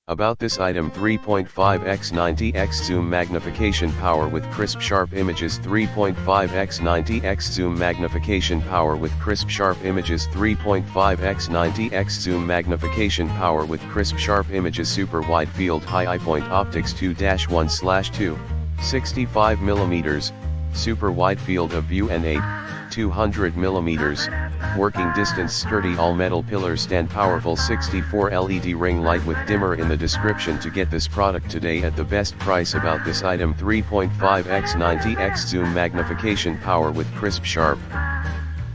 About this item: 3.5x-90x zoom magnification power with crisp sharp images. 3.5x-90x zoom magnification power with crisp sharp images. 3.5x-90x zoom magnification power with crisp sharp images. Super wide field high point optics 2-1/2, 65 mm, super wide field of view N8, 200 mm, working distance sturdy all metal pillar stand powerful 64 LED ring light with dimmer. In the description to get this product today at the best price. About this item: 3.5x-90x zoom magnification power with crisp sharp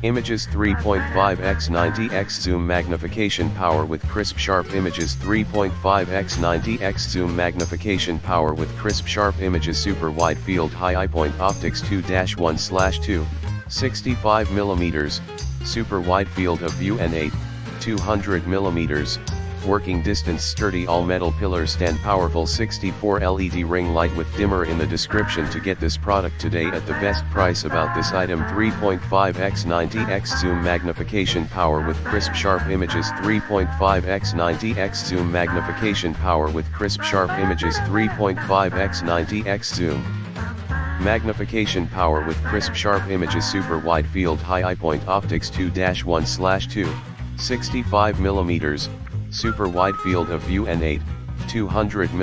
images. 3.5x-90x zoom magnification power with crisp sharp images. 3.5x-90x zoom magnification power with crisp sharp images. Super wide field high point optics 2-1/2, 65 mm, super wide field of view N8, 200 mm, working distance sturdy all metal pillar stand powerful 64 LED ring light with dimmer. In the description to get this product today at the best price. About this item: 3.5x-90x zoom magnification power with crisp sharp images. 3.5x-90x zoom magnification power with crisp sharp images. 3.5x-90x zoom magnification power with crisp sharp images. Super wide field high point optics 2-1/2, 65 mm, super wide field of view N8, 200 mm.